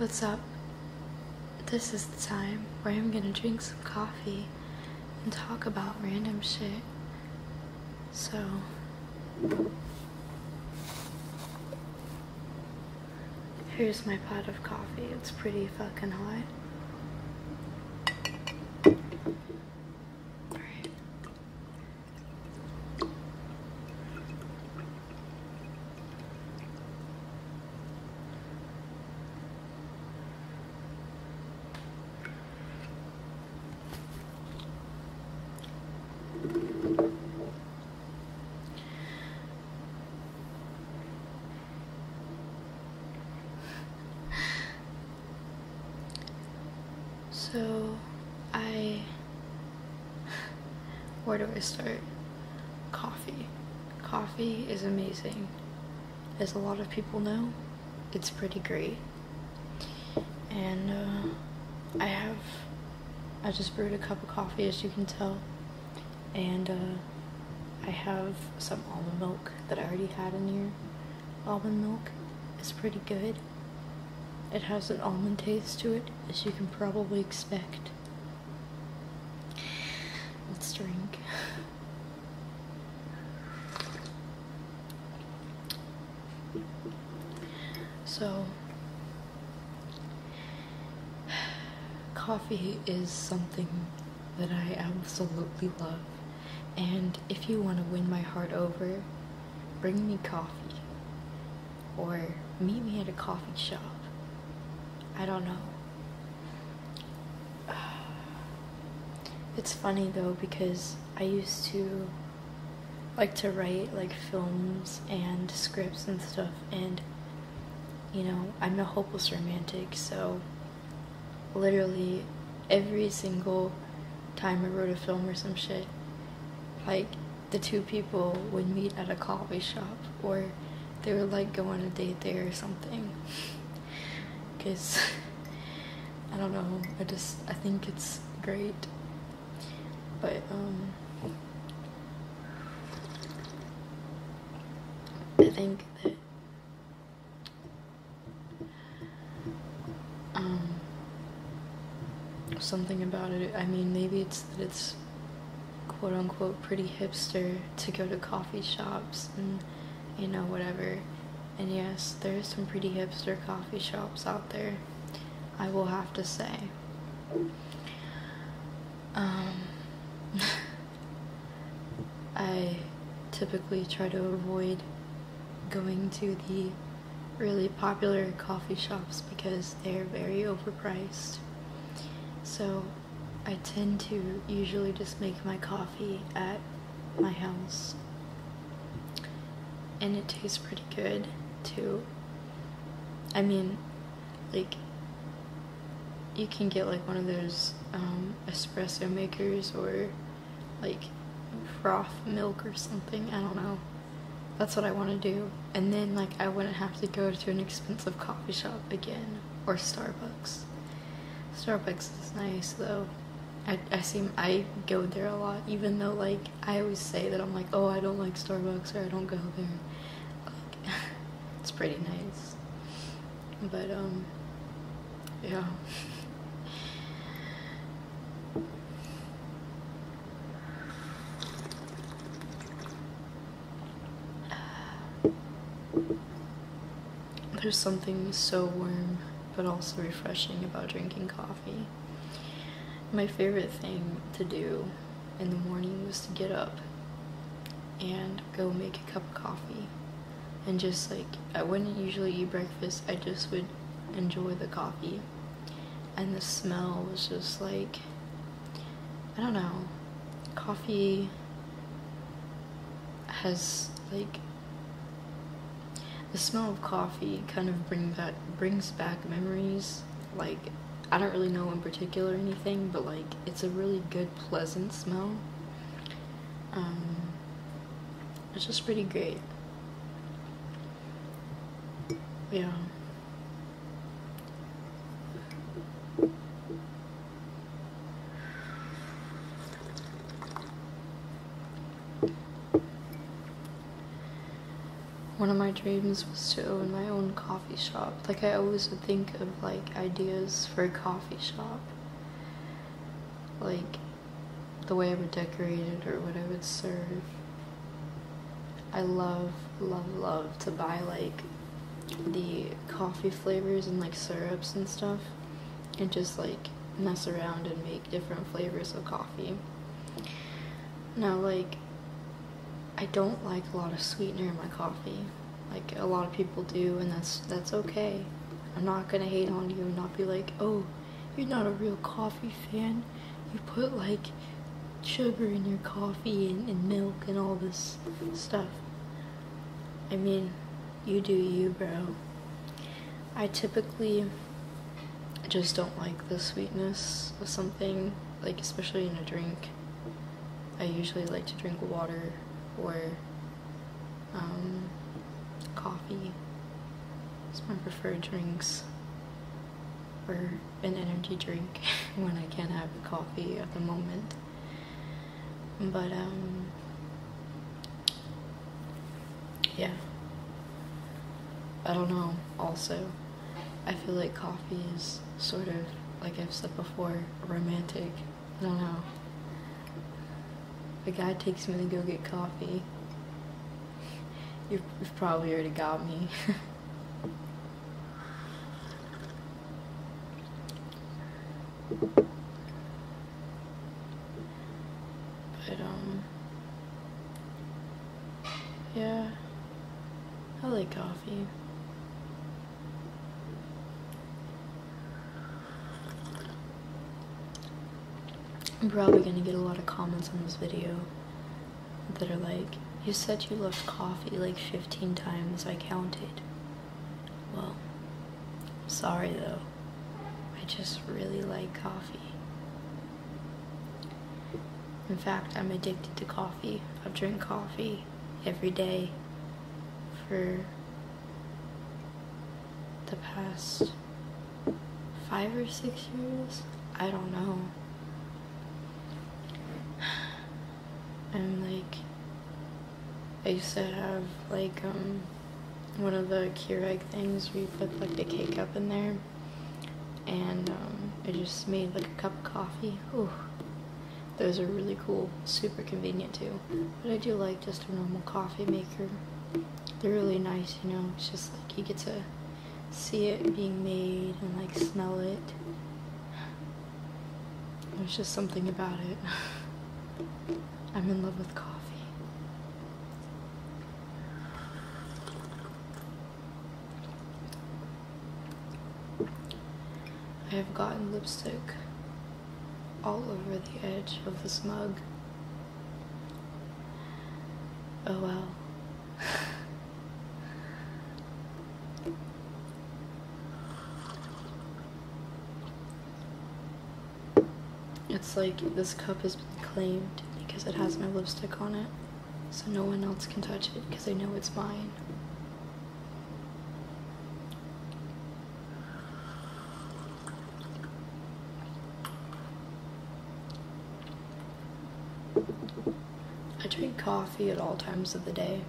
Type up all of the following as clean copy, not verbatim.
What's up? This is the time where I'm gonna drink some coffee and talk about random shit. So, here's my pot of coffee. It's pretty fucking hot. Alright. So, where do I start? Coffee. Coffee is amazing. As a lot of people know, it's pretty great. And, I just brewed a cup of coffee, as you can tell. And, I have some almond milk that I already had in here. Almond milk is pretty good. It has an almond taste to it, as you can probably expect. Let's drink. So, coffee is something that I absolutely love. And if you want to win my heart over, bring me coffee. Or meet me at a coffee shop. I don't know. It's funny though, because I used to like to write like films and scripts and stuff, and you know, I'm a hopeless romantic, so literally every single time I wrote a film or some shit, like the two people would meet at a coffee shop, or they would like go on a date there or something. Because I don't know, I think it's great. But I think that something about it, I mean, maybe it's that it's quote unquote pretty hipster to go to coffee shops and, you know, whatever. And yes, there's some pretty hipster coffee shops out there, I will have to say. I typically try to avoid going to the really popular coffee shops because they're very overpriced. So I tend to usually just make my coffee at my house. And it tastes pretty good too. I mean, like, you can get like one of those espresso makers, or like froth milk or something, I don't know. That's what I want to do. And then like I wouldn't have to go to an expensive coffee shop again, or Starbucks. Starbucks is nice though. I go there a lot, even though like I always say that I'm like, oh, I don't like Starbucks, or I don't go there. Like, it's pretty nice. But yeah. There's something so warm but also refreshing about drinking coffee. My favorite thing to do in the morning was to get up and go make a cup of coffee. And just like, I wouldn't usually eat breakfast, I just would enjoy the coffee. And the smell was just like, I don't know, coffee has like, the smell of coffee kind of brings back memories. Like, I don't really know in particular anything, but like, it's a really good, pleasant smell. It's just pretty great. Yeah. One of my dreams was to own my own coffee coffee shop. Like, I always would think of like ideas for a coffee shop, like the way I would decorate it or what I would serve. I love to buy like the coffee flavors and like syrups and stuff, and just like mess around and make different flavors of coffee. Now, like, I don't like a lot of sweetener in my coffee, like a lot of people do, and that's okay. I'm not gonna hate on you and not be like, oh, you're not a real coffee fan, you put like sugar in your coffee and milk and all this stuff. I mean, you do you, bro. I typically just don't like the sweetness of something, like especially in a drink. I usually like to drink water or coffee. It's my preferred drinks, or an energy drink when I can't have coffee at the moment. But yeah, I don't know. Also, I feel like coffee is sort of, like I've said before, romantic. I don't know. If a guy takes me to go get coffee, you've probably already got me. But yeah, I like coffee. I'm probably gonna get a lot of comments on this video that are like, you said you loved coffee like 15 times, I counted. Well, sorry though, I just really like coffee. In fact, I'm addicted to coffee. I've drank coffee every day for the past 5 or 6 years. I don't know. And like, I used to have like one of the Keurig things where you put like the K-cup in there, and I just made like a cup of coffee. Ooh, those are really cool, super convenient too. But I do like just a normal coffee maker. They're really nice, you know. It's just like you get to see it being made and like smell it. There's just something about it. I'm in love with coffee. I have gotten lipstick all over the edge of this mug. Oh well. It's like this cup has been claimed because it has my lipstick on it, so no one else can touch it because they know it's mine. I drink coffee at all times of the day.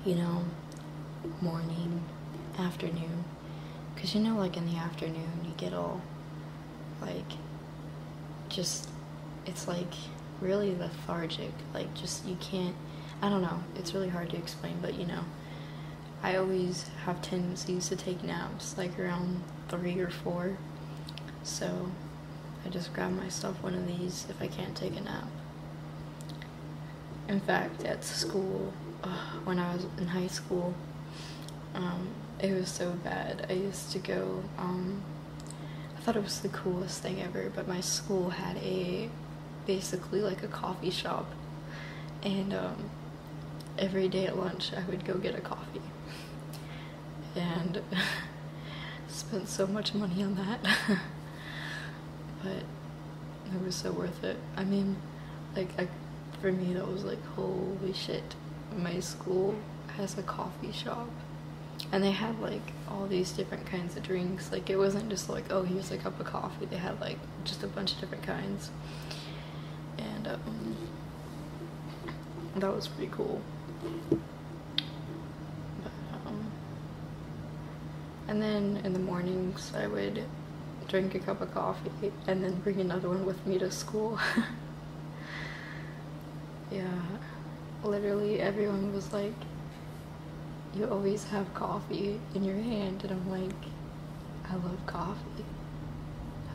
You know, morning, afternoon. Because you know, like in the afternoon, you get all, like, just, it's like really lethargic. Like, just, you can't, I don't know, it's really hard to explain, but you know, I always have tendencies to take naps, like around 3 or 4. So I just grab myself one of these if I can't take a nap. In fact, at school, when I was in high school, it was so bad. I used to go, I thought it was the coolest thing ever, but my school had basically like a coffee shop, and every day at lunch I would go get a coffee, and spent so much money on that, but it was so worth it. I mean, like, for me that was like, holy shit, my school has a coffee shop, and they had like all these different kinds of drinks. Like, it wasn't just like, oh, here's a cup of coffee. They had like just a bunch of different kinds, and that was pretty cool. But And then in the mornings I would drink a cup of coffee and then bring another one with me to school. Yeah, literally everyone was like, you always have coffee in your hand, and I'm like, I love coffee.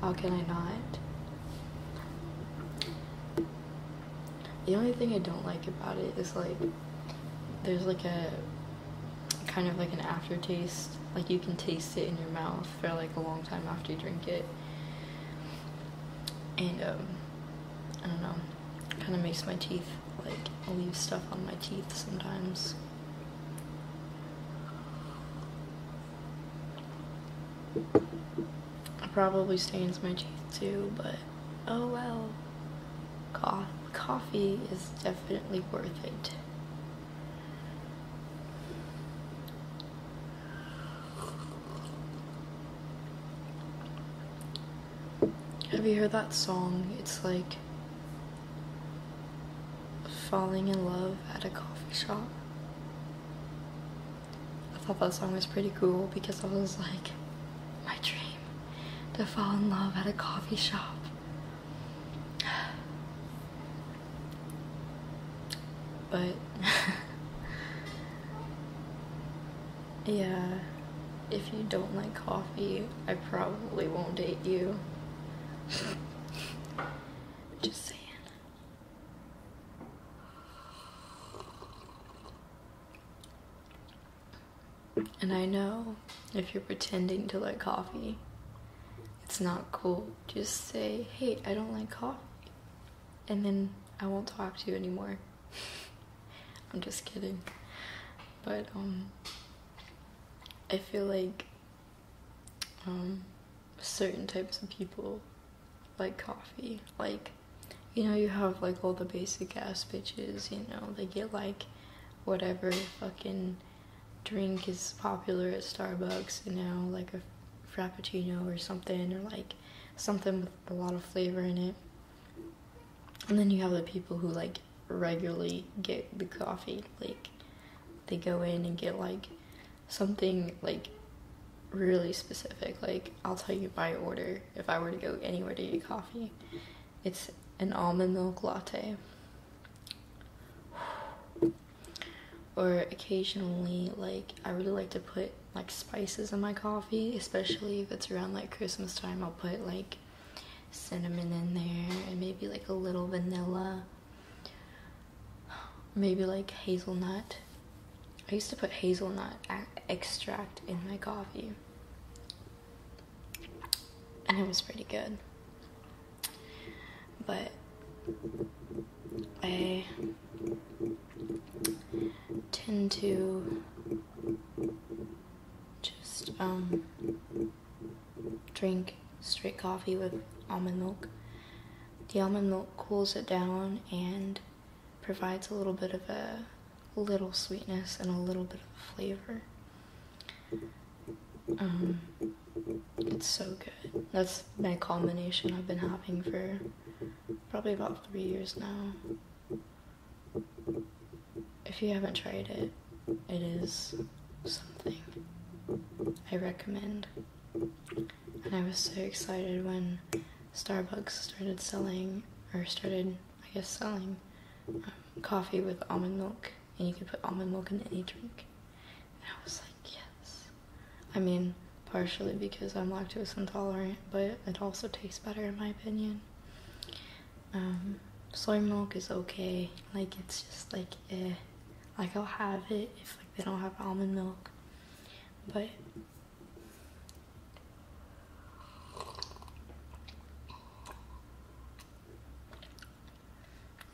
How can I not? The only thing I don't like about it is like, there's like a kind of like an aftertaste. Like you can taste it in your mouth for like a long time after you drink it. And I don't know, kind of makes my teeth, like, leave stuff on my teeth sometimes. It probably stains my teeth too, but oh well. Coffee is definitely worth it. Have you heard that song? It's like falling in love at a coffee shop. I thought that song was pretty cool because I was like, my dream to fall in love at a coffee shop. But yeah, if you don't like coffee, I probably won't date you. Just saying. And I know if you're pretending to like coffee, it's not cool. Just say, hey, I don't like coffee, and then I won't talk to you anymore. I'm just kidding. But I feel like certain types of people like coffee. Like, you know, you have like all the basic ass bitches, you know, they get like whatever fucking drink is popular at Starbucks, you know, like a frappuccino or something, or like something with a lot of flavor in it. And then you have the people who like regularly get the coffee, like they go in and get like something like really specific. Like, I'll tell you my order if I were to go anywhere to get coffee. It's an almond milk latte. Or occasionally, like, I really like to put like spices in my coffee, especially if it's around like Christmas time. I'll put like cinnamon in there and maybe like a little vanilla, maybe like hazelnut. I used to put hazelnut extract in my coffee, and it was pretty good. But I tend to just drink straight coffee with almond milk. The almond milk cools it down and provides a little bit of a little sweetness and a little bit of flavor. It's so good. That's my combination I've been having for probably about 3 years now. If you haven't tried it, it is something I recommend. And I was so excited when Starbucks started selling coffee with almond milk, and you could put almond milk in any drink. And I was like, yes. I mean, partially because I'm lactose intolerant, but it also tastes better in my opinion. Soy milk is okay. Like, it's just like, eh. Like, I'll have it if like they don't have almond milk. But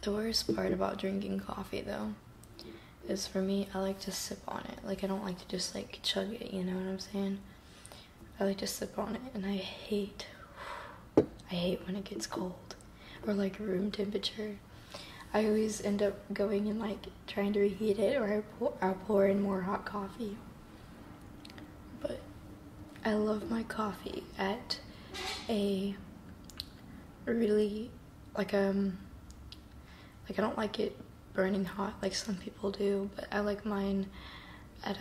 the worst part about drinking coffee, though, is for me, I like to sip on it. Like, I don't like to just like chug it, you know what I'm saying? I like to sip on it, and I hate when it gets cold or like room temperature. I always end up going and like trying to reheat it, or I'll pour in more hot coffee. But I love my coffee at a really like I don't like it burning hot like some people do, but I like mine at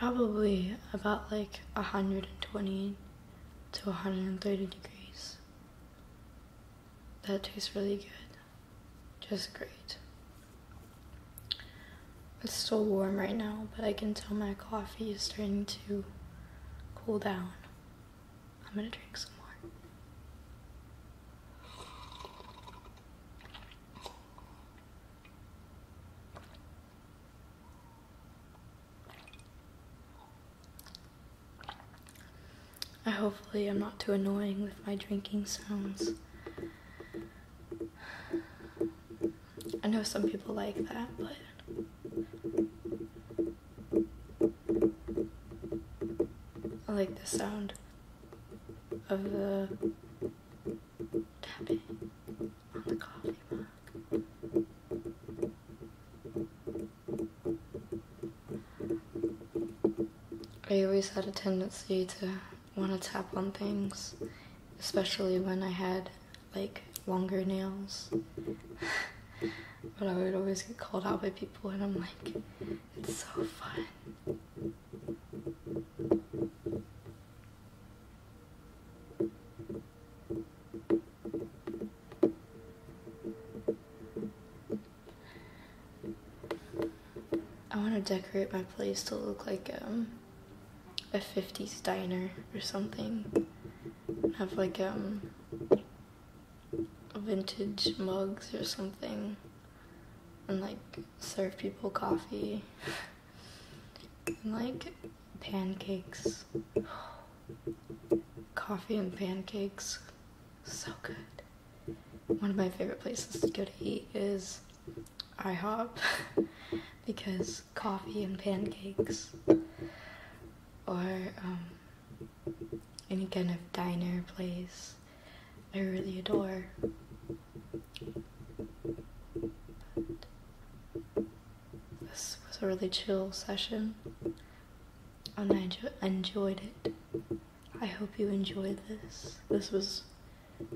Probably about like 120 to 130 degrees. That tastes really good. Just great. It's still warm right now, but I can tell my coffee is starting to cool down. I'm gonna drink some more. Hopefully I'm not too annoying with my drinking sounds. I know some people like that, but I like the sound of the tapping on the coffee mug. I always had a tendency to want to tap on things, especially when I had like longer nails. But I would always get called out by people, and I'm like, it's so fun. I want to decorate my place to look like a 50s diner or something. Have like vintage mugs or something, and like serve people coffee and like pancakes. Coffee and pancakes, so good. One of my favorite places to go to eat is IHOP because coffee and pancakes, or any kind of diner place I really adore. But this was a really chill session, and I enjoyed it. I hope you enjoyed this. This was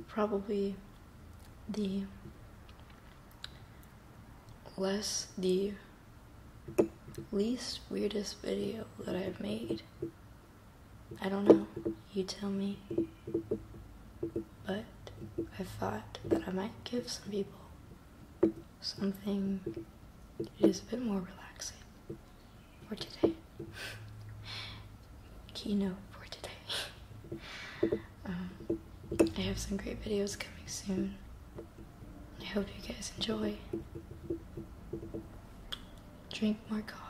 probably the least weirdest video that I've made. I don't know, you tell me. But I thought that I might give some people something that is a bit more relaxing for today. Keynote for today. I have some great videos coming soon. I hope you guys enjoy. Drink more coffee.